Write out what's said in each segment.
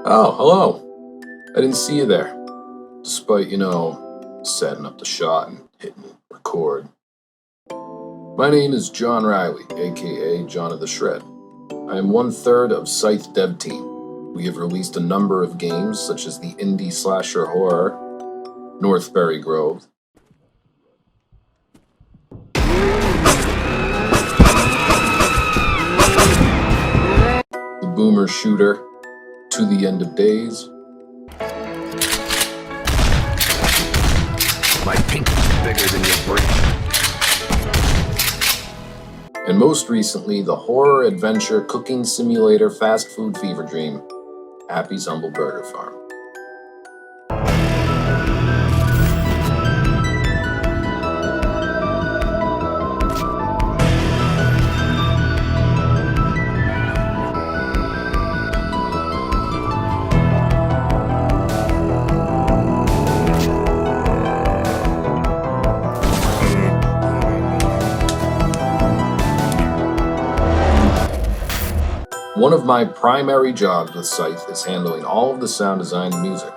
Oh, hello. I didn't see you there. Despite, setting up the shot and hitting record. My name is John Riley, aka John of the Shred. I am 1/3 of Scythe dev team. We have released a number of games such as the indie slasher horror Northbury Grove, the boomer shooter To the End of Days, My pinky's bigger than your brain. and most recently the horror adventure cooking simulator fast food fever dream, Happy's Humble Burger Farm. One of my primary jobs with Scythe is handling all of the sound design and music.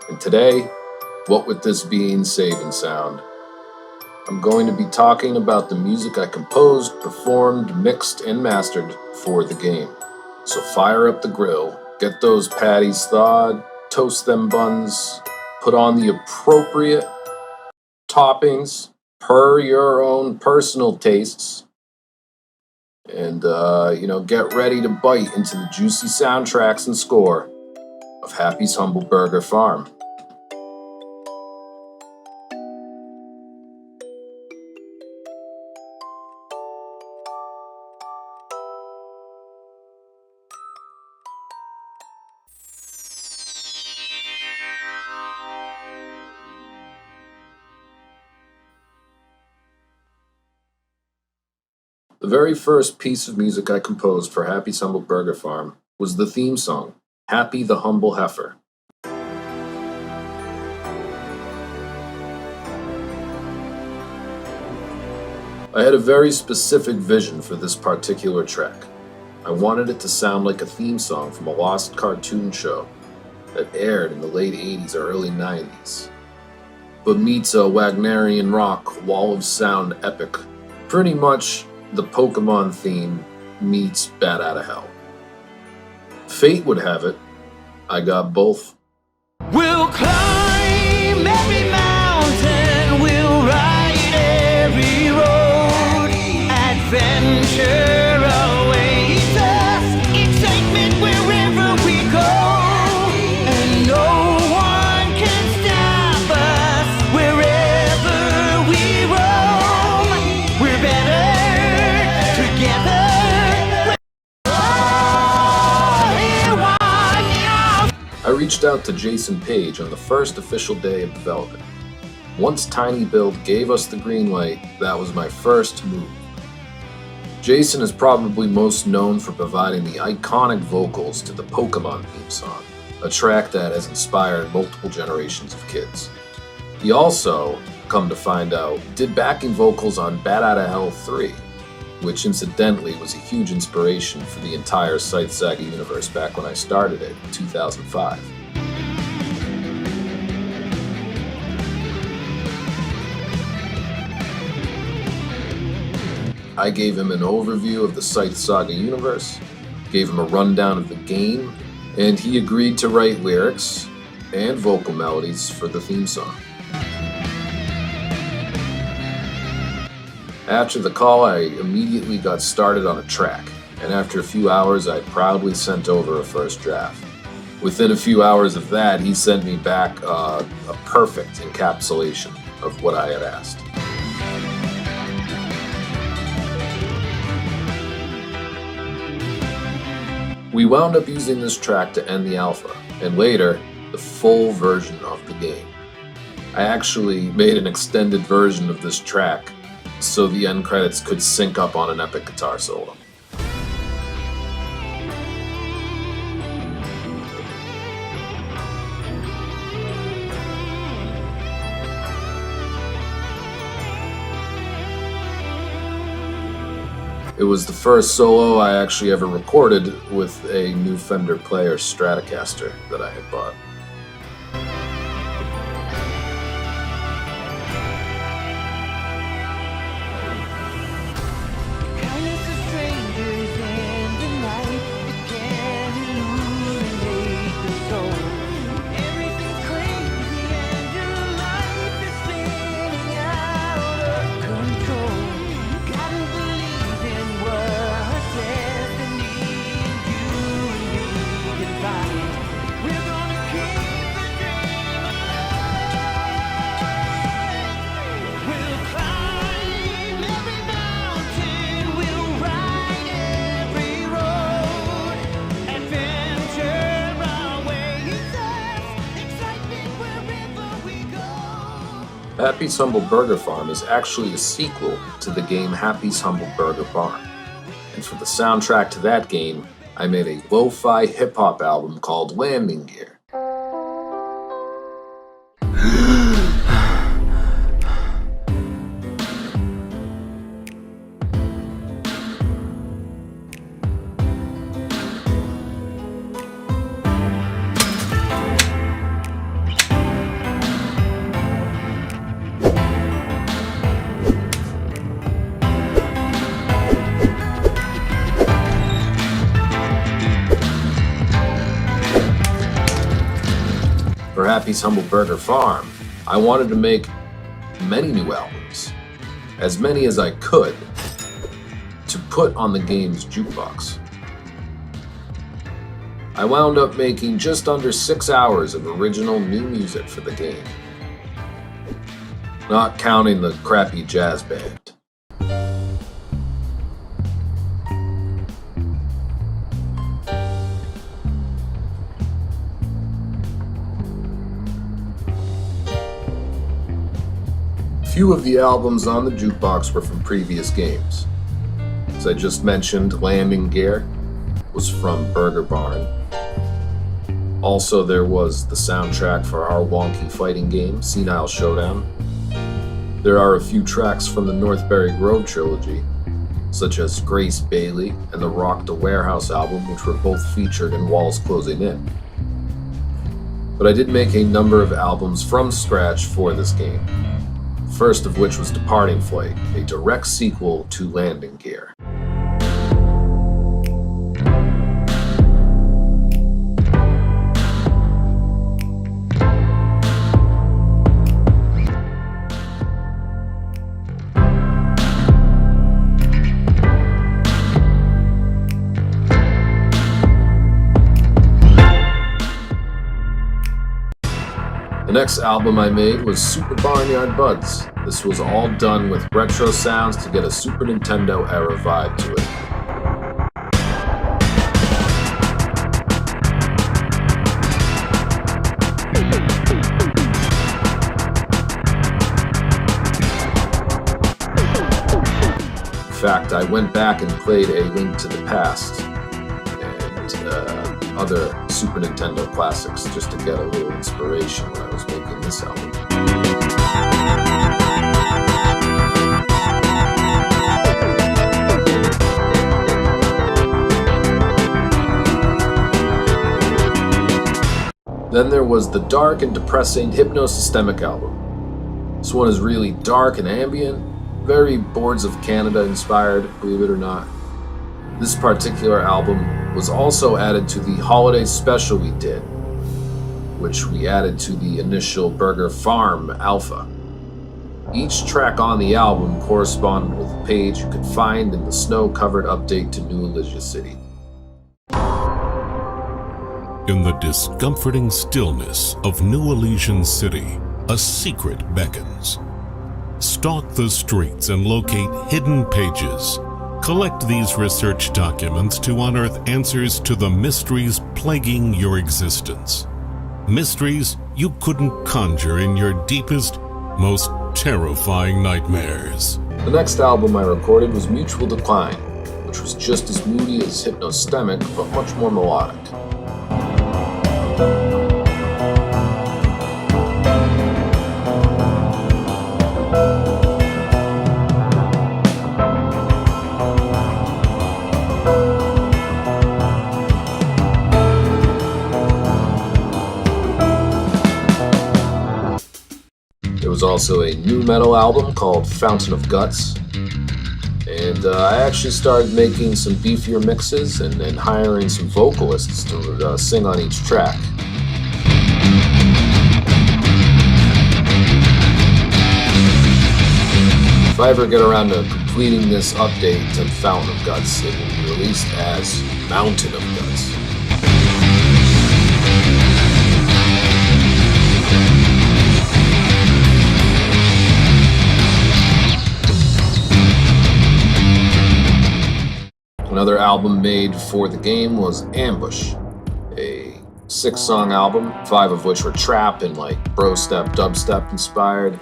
And today, what with this being Save and Sound, I'm going to be talking about the music I composed, performed, mixed, and mastered for the game. So fire up the grill, get those patties thawed, toast them buns, put on the appropriate toppings per your own personal tastes, and get ready to bite into the juicy soundtracks and score of Happy's Humble Burger Farm. The very first piece of music I composed for Happy's Humble Burger Farm was the theme song, Happy the Humble Heifer. I had a very specific vision for this particular track. I wanted it to sound like a theme song from a lost cartoon show that aired in the late 80s or early 90s, but meets a Wagnerian rock wall of sound epic. Pretty much the Pokemon theme meets Bat Outta Hell. Fate would have it, I got both. We'll climb every mountain, we'll ride every road. Adventure awaits us, excitement wherever we go. And no one can stop us wherever we roam. We're better together. I reached out to Jason Page on the first official day of development. Once tinyBuild gave us the green light, that was my first move. Jason is probably most known for providing the iconic vocals to the Pokemon theme song, a track that has inspired multiple generations of kids. He also, come to find out, did backing vocals on Bat Outta Hell 3, which incidentally was a huge inspiration for the entire Scythe Saga universe back when I started it in 2005. I gave him an overview of the Scythe Saga universe, gave him a rundown of the game, and he agreed to write lyrics and vocal melodies for the theme song. After the call, I immediately got started on a track, and after a few hours, I proudly sent over a first draft. Within a few hours of that, he sent me back a perfect encapsulation of what I had asked. We wound up using this track to end the alpha, and later, the full version of the game. I actually made an extended version of this track so the end credits could sync up on an epic guitar solo. It was the first solo I actually ever recorded with a new Fender Player Stratocaster that I had bought. Happy's Humble Burger Farm is actually a sequel to the game Happy's Humble Burger Barn. And for the soundtrack to that game, I made a lo-fi hip-hop album called Landing Gear. For Happy's Humble Burger Farm, I wanted to make many new albums, as many as I could, to put on the game's jukebox. I wound up making just under 6 hours of original new music for the game, not counting the crappy jazz band. Few of the albums on the jukebox were from previous games. As I just mentioned, Landing Gear was from Burger Barn. Also, there was the soundtrack for our wonky fighting game, Senile Showdown. There are a few tracks from the Northbury Grove trilogy, such as Grace Bailey and the Rock the Warehouse album, which were both featured in Walls Closing In. But I did make a number of albums from scratch for this game. First of which was Departing Flight, a direct sequel to Landing Gear. The next album I made was Super Barnyard Buds. This was all done with retro sounds to get a Super Nintendo era vibe to it. In fact, I went back and played A Link to the Past and other Super Nintendo classics just to get a little inspiration when I was making this album. Then there was the dark and depressing Hypnosystemic album. This one is really dark and ambient, very Boards of Canada inspired, believe it or not. This particular album was also added to the holiday special we did, which we added to the initial Burger Farm Alpha. Each track on the album corresponded with a page you could find in the snow-covered update to New Elysia City. In the discomforting stillness of New Elysian City, a secret beckons. Stalk the streets and locate hidden pages. Collect these research documents to unearth answers to the mysteries plaguing your existence. Mysteries you couldn't conjure in your deepest, most terrifying nightmares. The next album I recorded was Mutual Decline, which was just as moody as Hypnosystemic, but much more melodic. was also a nu metal album called Fountain of Guts. And I actually started making some beefier mixes and hiring some vocalists to sing on each track. If I ever get around to completing this update to Fountain of Guts, it will be released as Mountain of Guts. Another album made for the game was Ambush, a 6-song album, 5 of which were trap and like bro step, dubstep inspired.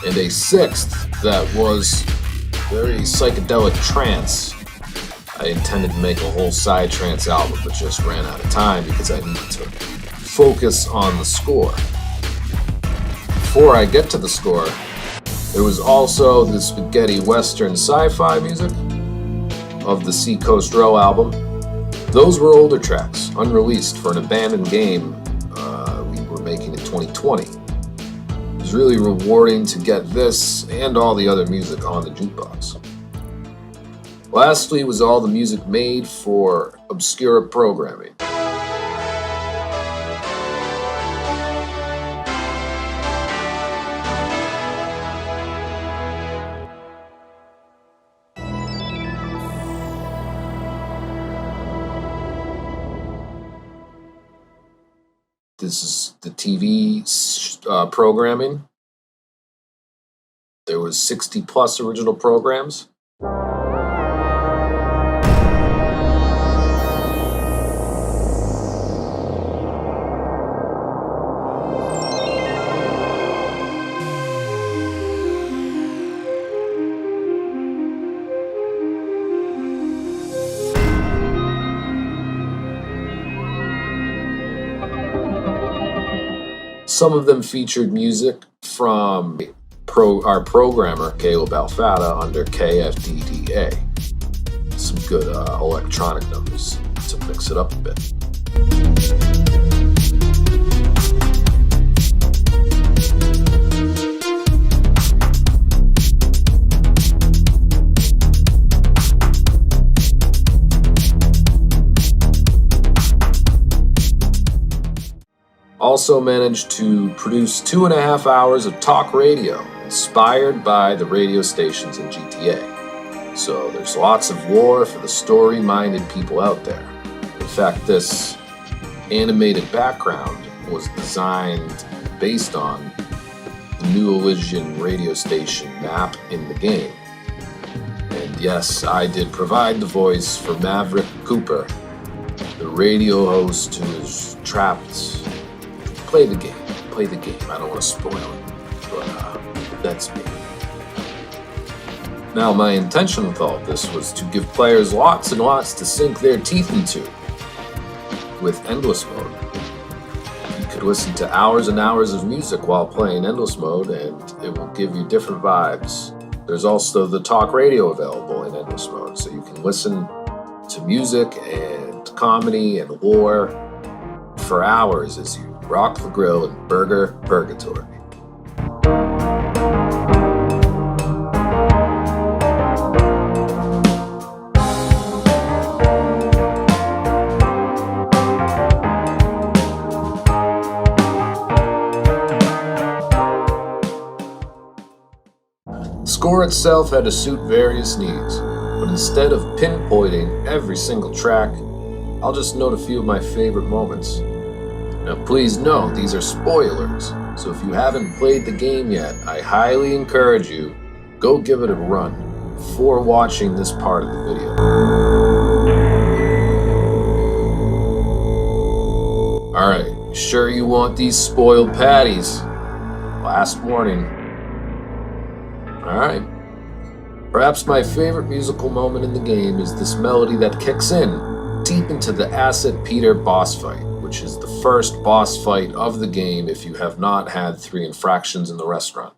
And a 6th that was very psychedelic trance. I intended to make a whole side trance album, but just ran out of time because I needed to focus on the score. Before I get to the score, there was also the spaghetti western sci-fi music of the Seacoast Row album. Those were older tracks, unreleased for an abandoned game we were making in 2020. It was really rewarding to get this and all the other music on the jukebox. Lastly was all the music made for Obscura programming. This is the TV programming. There was 60 plus original programs. Some of them featured music from our programmer, Caleb Alfata, under KFDDA. Some good electronic numbers to mix it up a bit. Also managed to produce 2.5 hours of talk radio inspired by the radio stations in GTA. So there's lots of lore for the story-minded people out there. In fact, this animated background was designed based on the New Elysian radio station map in the game. And yes, I did provide the voice for Maverick Cooper, the radio host who is trapped. Play the game. I don't want to spoil it, but that's me. Now, my intention with all of this was to give players lots and lots to sink their teeth into with Endless Mode. You could listen to hours and hours of music while playing Endless Mode, and it will give you different vibes. There's also the talk radio available in Endless Mode, so you can listen to music and comedy and lore for hours as you rock the grill in Burger Purgatory. The score itself had to suit various needs, but instead of pinpointing every single track, I'll just note a few of my favorite moments. Now please note, these are spoilers, so if you haven't played the game yet, I highly encourage you, go give it a run before watching this part of the video. Alright, sure you want these spoiled patties? Last warning. Alright, Perhaps my favorite musical moment in the game is this melody that kicks in deep into the Acid Peter boss fight, which is the first boss fight of the game if you have not had 3 infractions in the restaurant.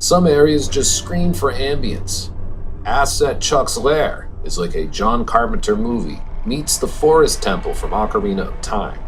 Some areas just scream for ambience. Asset Chuck's Lair is like a John Carpenter movie meets the Forest Temple from Ocarina of Time.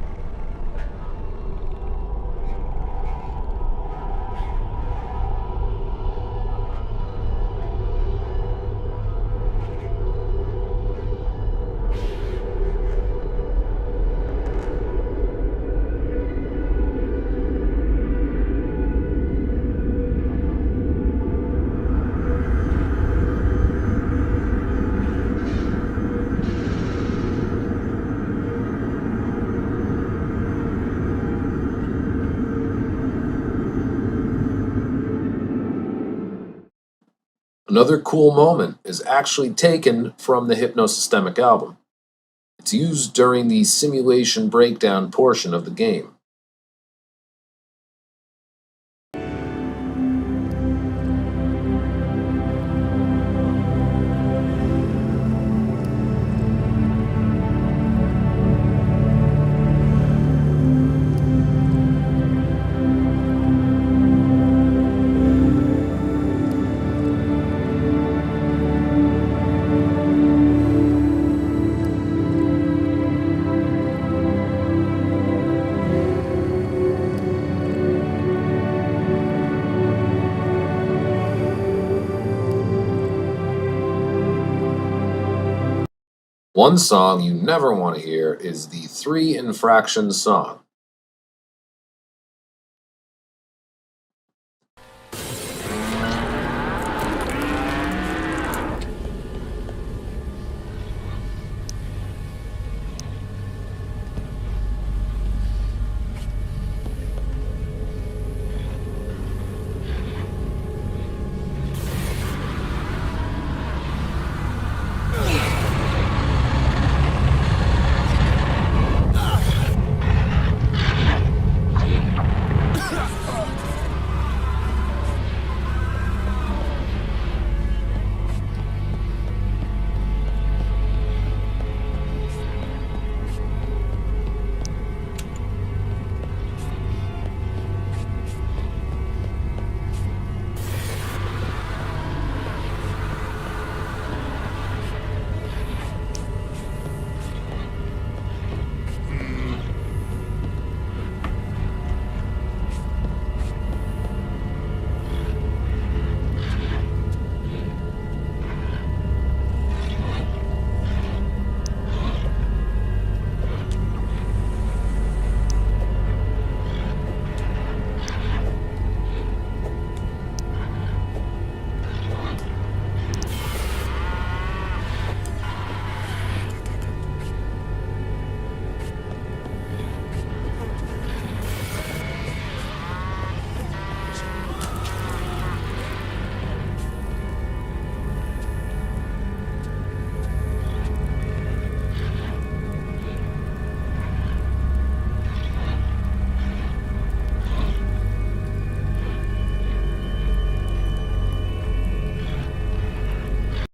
Another cool moment is actually taken from the Hypnosystemic album. It's used during the simulation breakdown portion of the game. One song you never want to hear is the 3 Infractions song.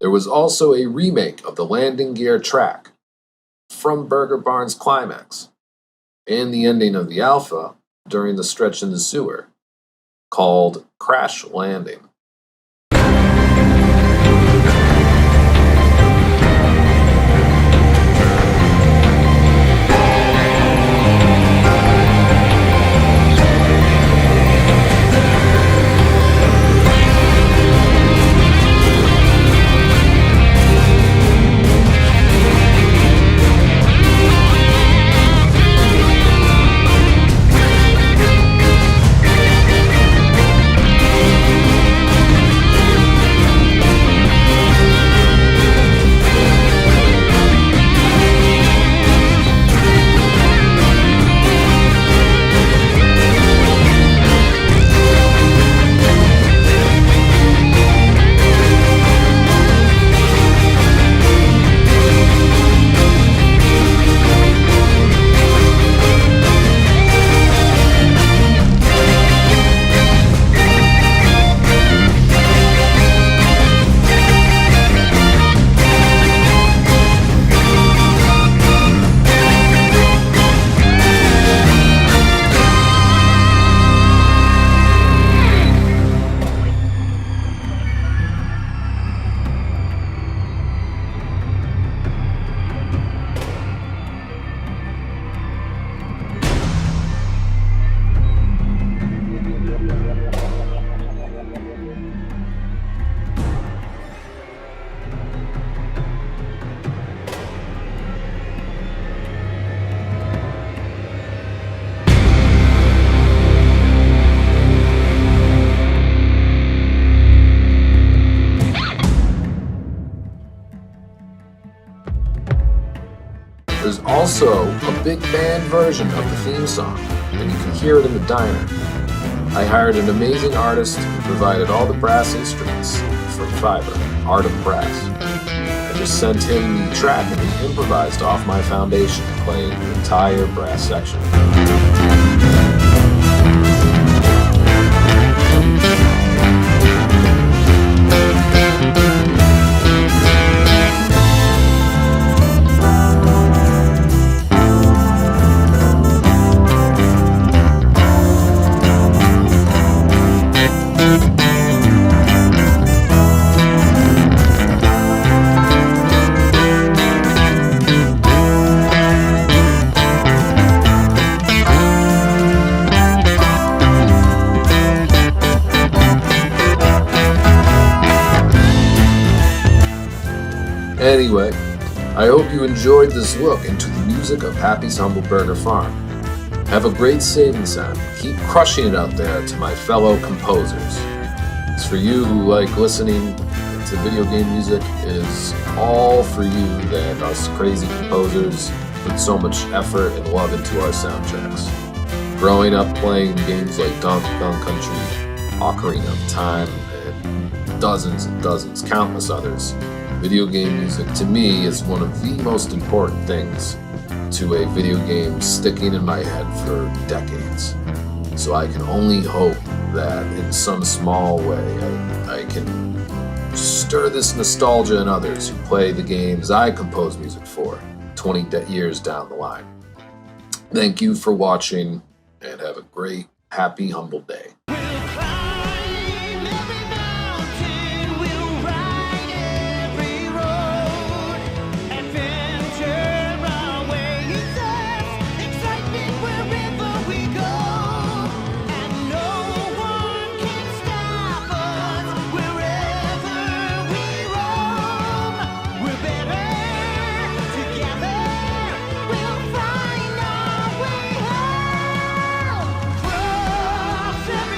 There was also a remake of the landing gear track from Burger Barn's climax and the ending of the alpha during the stretch in the sewer called Crash Landing. There's also a big band version of the theme song, and you can hear it in the diner. I hired an amazing artist who provided all the brass instruments from Fiverr, Art of Brass. I just sent him the track and he improvised off my foundation, playing the entire brass section. Anyway, I hope you enjoyed this look into the music of Happy's Humble Burger Farm. Have a great saving sound. Keep crushing it out there to my fellow composers. It's for you who like listening to video game music. It is all for you that us crazy composers put so much effort and love into our soundtracks. Growing up playing games like Donkey Kong Country, Ocarina of Time, and dozens, countless others, video game music to me is one of the most important things to a video game sticking in my head for decades. So I can only hope that in some small way I can stir this nostalgia in others who play the games I compose music for 20 years down the line. Thank you for watching and have a great, happy, humble day. Every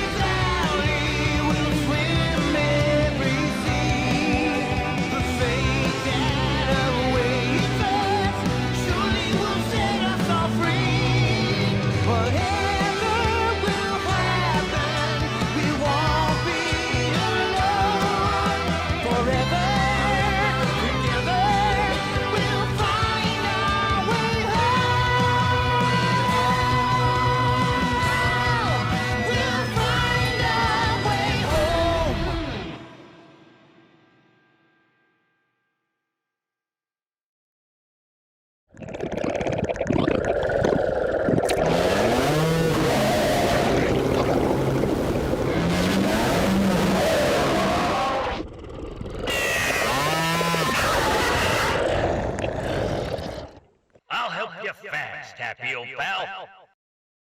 fast, happy old pal.